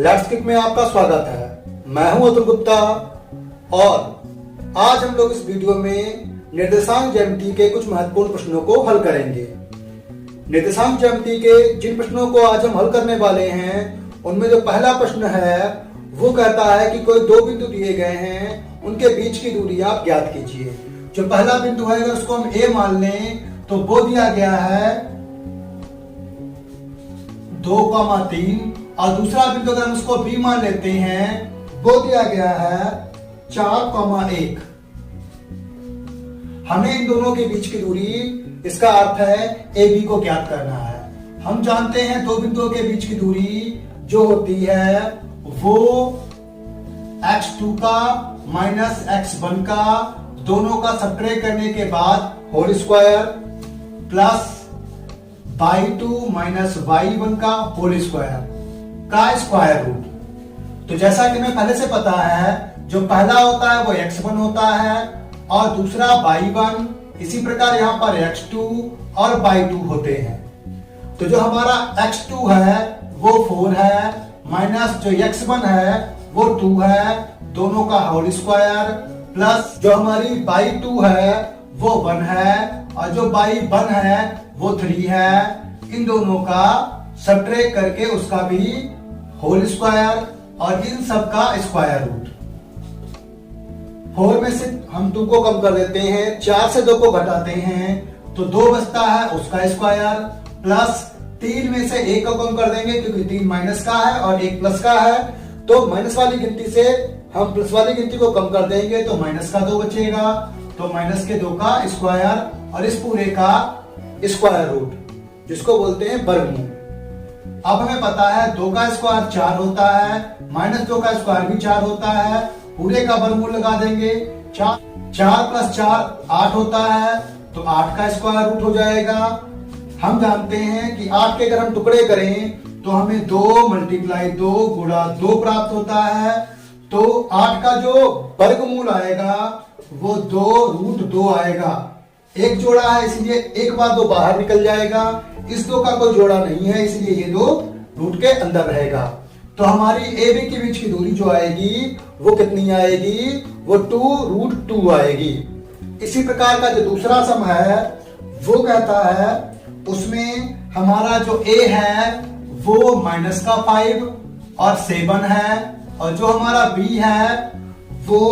Let's kick में आपका स्वागत है। मैं हूं अतुल गुप्ता और आज हम लोग इस वीडियो में निर्देशांक ज्यामिति के कुछ महत्वपूर्ण प्रश्नों को हल करेंगे। निर्देशांक ज्यामिति के जिन प्रश्नों को आज हम हल करने वाले हैं उनमें जो पहला प्रश्न है वो कहता है कि कोई दो बिंदु दिए गए हैं, उनके बीच की दूरी आप ज्ञात कीजिए। जो पहला बिंदु है अगर उसको हम ए मान लें तो वो दिया गया है 2,3 और दूसरा बिंदु अगर हम उसको बी मान लेते हैं वो दिया गया है 4,1। हमें इन दोनों के बीच की दूरी, इसका अर्थ है ए बी को ज्ञात करना है। हम जानते हैं दो बिंदुओं के बीच की दूरी जो होती है वो x2 का माइनस x1 का दोनों का सब्ट्रैक्ट करने के बाद whole square plus y2 minus y1 का होल स्क्वायर का स्क्वायर रूट। तो जैसा कि हमें पहले से पता है जो पहला होता है वो x1 होता है और दूसरा y1, इसी प्रकार यहां पर x2 और y2 होते हैं। तो जो हमारा x2 है वो 4 है माइनस जो x1 है वो 2 है, दोनों का होल स्क्वायर प्लस जो हमारी y2 है वो 1 है और जो y1 है वो 3 है। इन दोनों का सब्ट्रैक्ट करके उसका भी होल स्क्वायर और इन सब का स्क्वायर रूट। 4 में से हम 2 को कम कर देते हैं, 4 से 2 को घटाते हैं तो 2 बचता है उसका स्क्वायर प्लस 3 में से 1 को कम कर देंगे क्योंकि 3 माइनस का है और 1 प्लस का है। तो माइनस वाली गिनती से हम प्लस वाली गिनती को कम कर देंगे तो माइनस का 2 बचेगा, तो माइनस के 2 का स्क्वायर और इस पूरे का स्क्वायर रूट जिसको बोलते हैं वर्गमूल। अब हमें पता है 2 का स्क्वायर 4 होता है, माइनस 2 का स्क्वायर भी 4 होता है, पूरे का वर्गमूल लगा देंगे। 4 प्लस 4 8 होता है तो 8 का स्क्वायर रूट हो जाएगा। हम जानते हैं कि 8 के अगर हम टुकड़े करें तो हमें 2 मल्टीप्लाई 2 गुणा 2 प्राप्त होता है। तो 8 का जो वर्गमूल आएगा वो 2 रूट 2 आएगा। एक जोड़ा है इसलिए एक बार 2 बाहर निकल जाएगा, इस 2 का कोई जोड़ा नहीं है इसलिए ये 2 रूट के अंदर रहेगा। तो हमारी ए बी के बीच की दूरी जो आएगी वो कितनी आएगी, वो 2 रूट 2 आएगी। इसी प्रकार का जो दूसरा सम है वो कहता है उसमें हमारा जो ए है वो माइनस का 5 और 7 है और जो हमारा बी है वो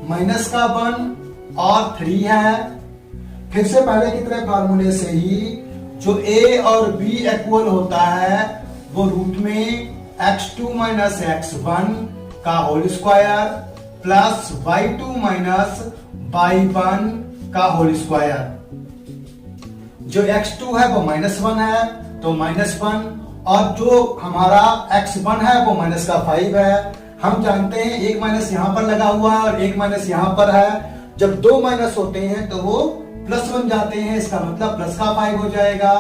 माइनस का 1 और 3 है। फिर से पहले की तरह फार्मूले से ही जो ए और बी इक्वल होता है वो रूट में x2 माइनस x1 का whole square plus y2 minus y1 का होल स्क्वायर। जो x2 है वो -1 है तो -1 और जो हमारा x1 है वो माइनस का 5 है। हम जानते हैं एक माइनस यहां पर लगा हुआ है और एक माइनस यहां पर है। जब 2 माइनस होते हैं तो वो प्लस बन जाते हैं, इसका मतलब प्लस का 5 हो जाएगा,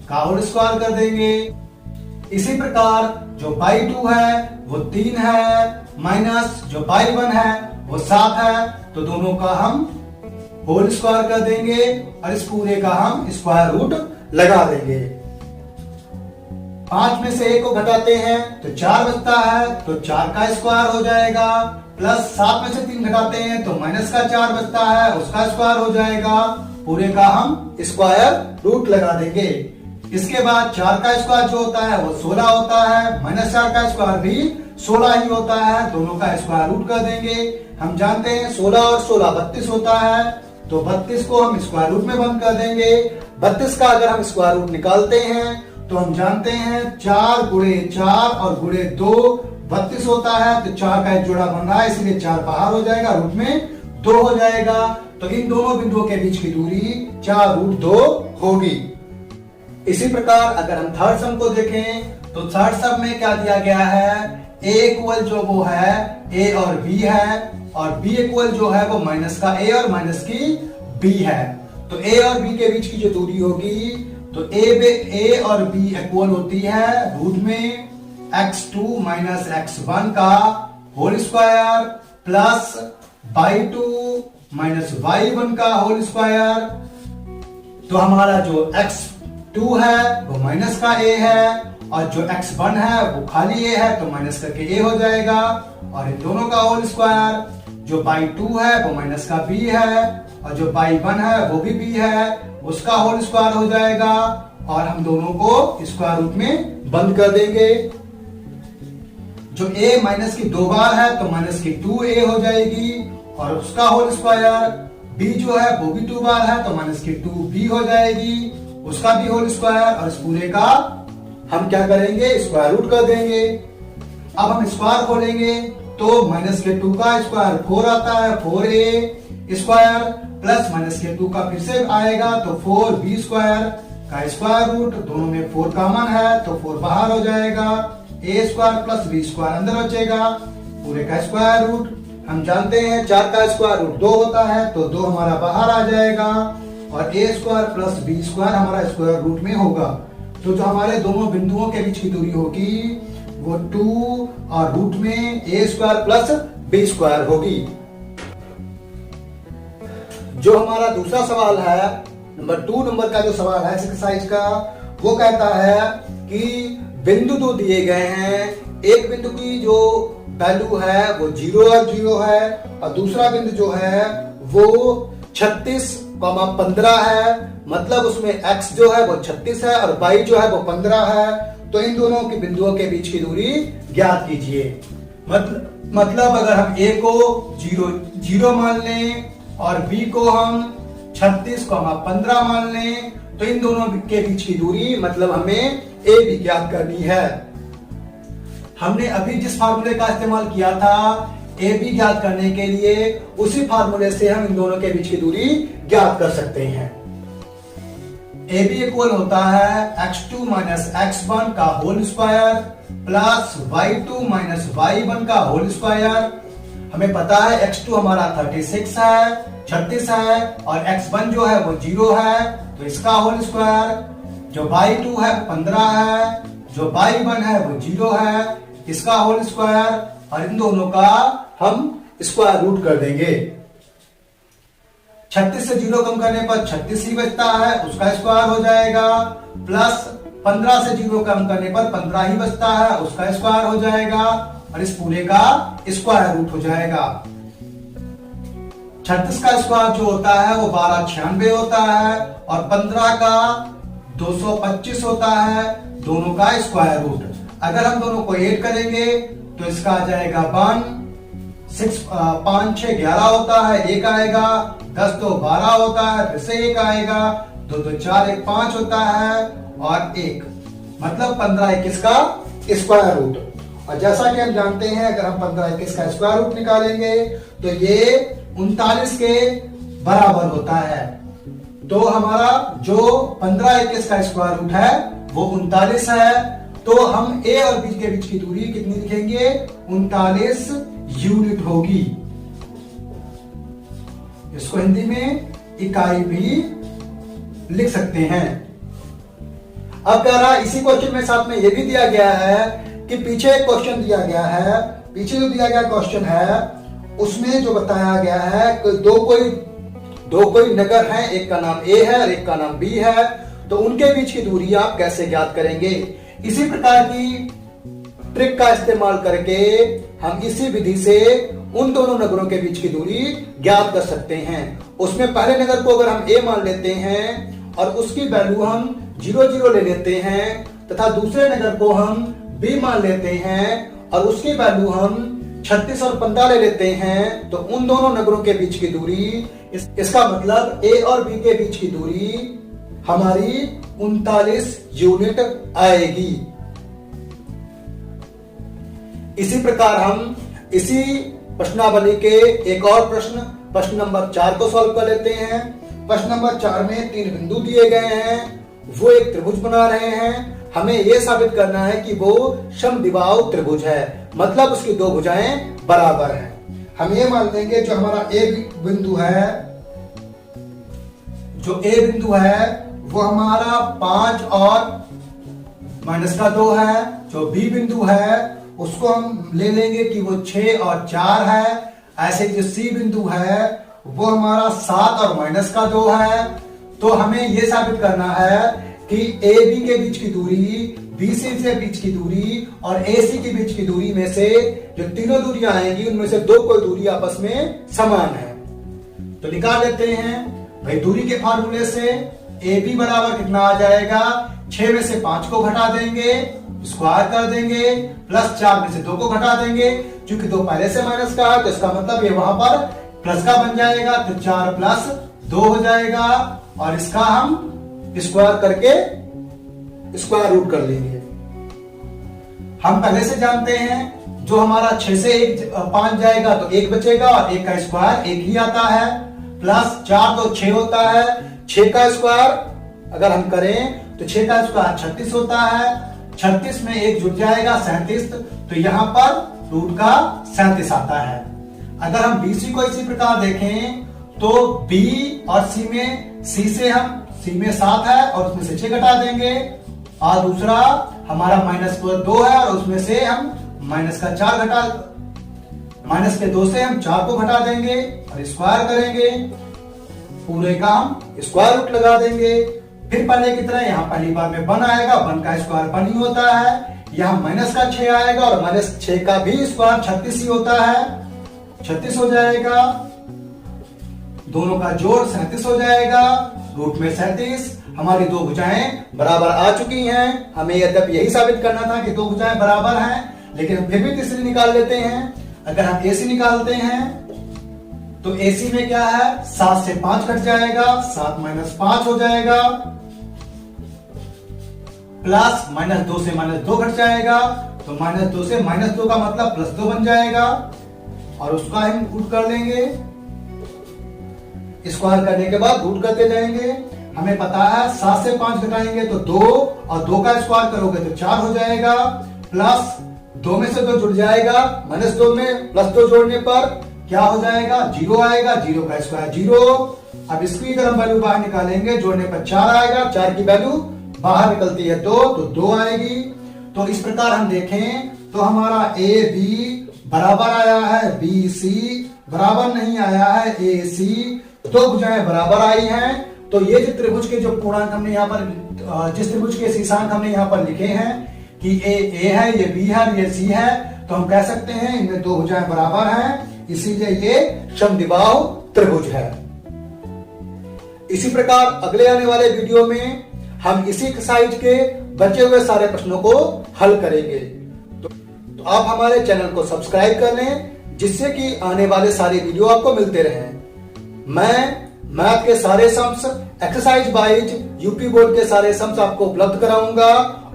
का होल स्क्वायर कर देंगे। इसी प्रकार जो y2 है वो 3 है माइनस जो y1 है वो 7 है, तो दोनों का हम होल स्क्वायर कर देंगे और इस पूरे का हम स्क्वायर रूट लगा देंगे। 5 में से 1 को घटाते हैं तो 4 बचता है तो 4 का स्क्वायर हो जाएगा प्लस 7 में से 3 घटाते हैं तो माइनस का 4 बचता है उसका स्क्वायर हो जाएगा, पूरे का हम स्क्वायर रूट लगा देंगे। इसके बाद 4 का स्क्वायर जो होता है वो 16 होता है, माइनस 4 का स्क्वायर भी 16 ही होता है, दोनों का स्क्वायर रूट कर देंगे। हम जानते हैं 16 और 16 32 होता है तो 32 को हम स्क्वायर रूट में बंद कर देंगे। 32 का अगर हम स्क्वायर रूट निकालते हैं तो हम जानते हैं 4 गुणे 4 और गुणे 2 32 होता है, तो 4 का एक जोड़ा बन रहा है इसलिए 4 बाहर हो जाएगा, रूट में 2 हो जाएगा। तो इन दोनों बिंदुओं के बीच की दूरी 4 रूट 2 होगी। इसी प्रकार अगर हम थर्ड सम को देखें तो थर्ड सम में क्या दिया गया है, ए इक्वल जो वो है ए और बी है और बी इक्वल जो है वो माइनस का ए और माइनस की बी है। तो ए और बी के बीच की जो दूरी होगी तो ए और बी इक्वल होती है रूट में x2 माइनस x1 का whole square plus y2 minus y1 का होल स्क्वायर। तो हमारा जो x2 है वो माइनस का a है और जो x1 है वो खाली a है तो माइनस करके a हो जाएगा, और इन दोनों का होल स्क्वायर, जो बाई 2 है वो माइनस का b है, और जो बाई 1 है वो भी b है, उसका होल स्क्वायर हो जाएगा, और हम दोनों को स्क्वायर रूट में बंद कर देंगे। जो a माइनस की 2 बार है तो माइनस की 2a हो जाएगी, और उसका होल स्क्वायर, b जो है वो भी 2 बार है तो माइनस की 2b हो जाएगी, उसका भी होल स्क्वायर, और इस पूरे का हम क्या करेंगे, स्क्वायर रूट कर देंगे। अब हम स्क्वायर खोलेंगे तो माइनस के 2 का स्क्वायर 4 आता है, 4a स्क्वायर, प्लस माइनस के 2 का फिर से आएगा तो 4b स्क्वायर का स्क्वायर रूट, दोनों में 4 कॉमन है तो 4 बाहर हो जाएगा, a square plus b square अंदर बचेगा, पूरे का स्क्वायर रूट। हम जानते हैं 4 का स्क्वायर रूट 2 होता है तो 2 हमारा बाहर आ जाएगा, और a square plus b square हमारा स्क्वायर रूट में होगा। तो जो हमारे दोनों बिंदुओं के बीच की दूरी होगी वो 2 और रूट में a square plus b square होगी। जो हमारा दूसरा सवाल है, नंबर 2 नंबर का जो सवाल है एक्सरसाइज का, वो कहता है कि बिंदु दो दिए गए हैं, एक बिंदु की जो वैल्यू है वो 0 और 0 है, और दूसरा बिंदु जो है वो 36,15 है, मतलब उसमें x जो है वो 36 है और y जो है वो 15 है। तो इन दोनों के बिंदुओं के बीच की दूरी ज्ञात कीजिए। मतलब अगर हम a को 0 मान लें और b को हम 36,15 मान लें, तो इन दोनों के बीच की दूरी मतलब हमें a भी ज्ञात करनी है। हमने अभी जिस फार्मूले का इस्तेमाल किया था ए बी ज्ञात करने के लिए, उसी फार्मूले से हम इन दोनों के बीच की दूरी ज्ञात कर सकते हैं। ए बी इक्वल होता है x2 माइनस x1 का whole square plus y2 minus y1 का होल स्क्वायर। हमें पता है x2 हमारा 36 है और x1 जो है वो 0 है, तो इसका होल स्क्वायर, जो y2 है 15 है, जो y1 है वो 0 है, इसका होल स्क्वायर, और इन दोनों का हम स्क्वायर रूट कर देंगे। 36 से 0 कम करने पर 36 ही बचता है, उसका स्क्वायर हो जाएगा, प्लस 15 से 0 कम करने पर 15 ही बचता है, उसका स्क्वायर हो जाएगा, और इस पूरे का स्क्वायर रूट हो जाएगा। 36 का स्क्वायर जो होता है वो 1296 होता है, और 15 का 225 होता है, दोनों का स्क्वायर रूट। अगर हम दोनों को ऐड करेंगे तो इसका आ जाएगा 1, 6, 5, 6, 11 होता है, 1 आएगा, 10 तो 12 होता है, फिर से 1 आएगा, 2 तो 4, 1 5 होता है, और 1 मतलब 15 21 का स्क्वायर रूट। और जैसा कि हम जानते हैं अगर हम 15 21 का स्क्वायर रूट निकालेंगे तो ये 39 के बराबर होता है। तो हमारा जो 15 21 का स्क्वायर रूट है वो 39 है। तो हम a और b के बीच की दूरी कितनी लिखेंगे, 39 यूनिट होगी। इसको हिंदी में इकाई भी लिख सकते हैं। अब कह रहा इसी क्वेश्चन में साथ में यह भी दिया गया है कि पीछे एक क्वेश्चन दिया गया है, पीछे जो दिया गया क्वेश्चन है उसमें जो बताया गया है कि दो कोई नगर हैं, एक का नाम a है और एक का नाम b है, तो उनके बीच की दूरी आप कैसे ज्ञात करेंगे। इसी प्रकार की ट्रिक का इस्तेमाल करके हम इसी विधि से उन दोनों नगरों के बीच की दूरी ज्ञात कर सकते हैं। उसमें पहले नगर को अगर हम a मान लेते हैं और उसकी वैल्यू हम 0 0 ले लेते हैं, तथा दूसरे नगर को हम b मान लेते हैं और उसकी वैल्यू हम 36 और 15 ले लेते हैं, तो उन दोनों नगरों के बीच की दूरी, इसका मतलब a और b के बीच की दूरी हमारी 39 यूनिट आएगी। इसी प्रकार हम इसी प्रश्नावली के एक और प्रश्न नंबर 4 को सॉल्व कर लेते हैं। प्रश्न नंबर 4 में 3 बिंदु दिए गए हैं, वो एक त्रिभुज बना रहे हैं। हमें यह साबित करना है कि वो समद्विबाहु त्रिभुज है, मतलब उसकी दो भुजाएं बराबर हैं। हम ये मान लेंगे जो हमारा ए बिंदु है, जो ए बिंदु है वो हमारा 5 और -2 है। जो बी बिंदु है उसको हम ले लेंगे कि वो 6 और 4 है। ऐसे जो सी बिंदु है वो हमारा 7 और -2 है। तो हमें यह साबित करना है कि ए बी के बीच की दूरी BC से बीच की दूरी और AC के बीच की दूरी में से जो तीनों दूरियां आएंगी उनमें से दो कोई दूरी आपस में समान है। तो निकाल लेते हैं भाई। दूरी के फार्मूले से AB बराबर कितना आ जाएगा, 6 में से 5 को घटा देंगे, स्क्वायर कर देंगे, प्लस 4 में से 2 को घटा देंगे। क्योंकि 2 पहले से माइनस का है तो इसका मतलब ये वहां पर प्लस का बन जाएगा, तो 4 प्लस 2 हो जाएगा और इसका हम स्क्वायर करके स्क्वायर रूट कर लेंगे। हम पहले से जानते हैं जो हमारा 6 से 5 जाएगा तो 1 बचेगा और 1 का स्क्वायर 1 ही आता है, प्लस 4 तो 6 होता है, 6 का स्क्वायर अगर हम करें तो 6 का स्क्वायर 36 होता है, 36 में 1 जुड़ जाएगा 37, तो यहां पर रूट का 37 आता है। अगर हम BC को इसी प्रकार देखें तो B और C में 7 है और उसमें से 6 घटा देंगे, और दूसरा हमारा -2 है और उसमें से हम माइनस के 2 से हम 4 को घटा देंगे और स्क्वायर करेंगे, पूरे का हम स्क्वायर रूट लगा देंगे। फिर पहले की तरह यहाँ पहली बार में 1 आएगा, 1 का स्क्वायर 1 ही होता है, यहाँ -6 आएगा और -6 का भी स्क्वायर 36 ही होता है, 36 हो जाएगा, दोनों का जोड़ 37 हो जाएगा, रूट में 37। हमारी दो भुजाएं बराबर आ चुकी हैं। हमें यही साबित करना था कि दो भुजाएं बराबर हैं, लेकिन फिर भी तीसरी निकाल लेते हैं। अगर हम AC निकालते हैं तो AC में क्या है, 7 से 5 कट जाएगा, 7 - 5 हो जाएगा, प्लस -2 से -2 घट जाएगा, तो -2 से -2 का मतलब +2 बन जाएगा और उसका हम रूट कर लेंगे। स्क्वायर करने के बाद रूट करते जाएंगे। हमें पता है 7 से 5 घटाएंगे तो 2 और 2 का स्क्वायर करोगे तो 4 हो जाएगा, प्लस 2 में से 2 जुड़ जाएगा, -2 में +2 जोड़ने पर क्या हो जाएगा, 0 आएगा, 0 का स्क्वायर 0। अब इसकी अगर हम वैल्यू बाहर निकालेंगे, जोड़ने पर 4 आएगा, 4 की वैल्यू बाहर निकलती है 2, तो 2 आएगी। तो इस प्रकार हम देखें तो हमारा AB बराबर आया है BC, बराबर नहीं आया है AC। दो भुजाएं बराबर आई हैं, तो ये जो त्रिभुज के जो पूर्णांक हमने यहाँ पर, जिस त्रिभुज के शीर्षांक हमने यहाँ पर लिखे हैं कि ये A है, ये B है, ये C है, तो हम कह सकते हैं इनमें दो भुजाएं बराबर हैं, इसीलिए ये समद्विबाहु त्रिभुज है। इसी प्रकार अगले आने वाले वीडियो में हम इसी एक्सरसाइज के बचे हुए सारे प्रश्नों को हल करेंगे। तो आप हमारे चैनल को सब्सक्राइब कर लें, जिससे कि आने वाले सारे वीडियो आपको मिलते रहें। मैं मैथ के सारे sums, exercise wise UP board के सारे सम्स आपको उपलब्ध कराऊंगा,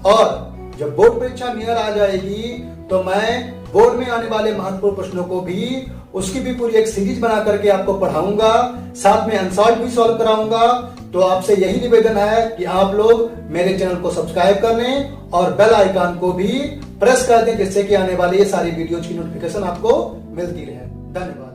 और जब बोर्ड परीक्षा नियर आ जाएगी तो मैं बोर्ड में आने वाले महत्वपूर्ण प्रश्नों को भी, उसकी भी पूरी एक सीरीज बना करके आपको पढ़ाऊंगा, साथ में अनसॉल्व भी सॉल्व कराऊंगा। तो आपसे यही निवेदन है कि आप लोग मेरे चैनल को सब्सक्राइब कर लें और बेल आइकन को भी प्रेस कर दें, जिससे कि आने वाली ये सारी वीडियोज की नोटिफिकेशन आपको मिलती रहे। धन्यवाद।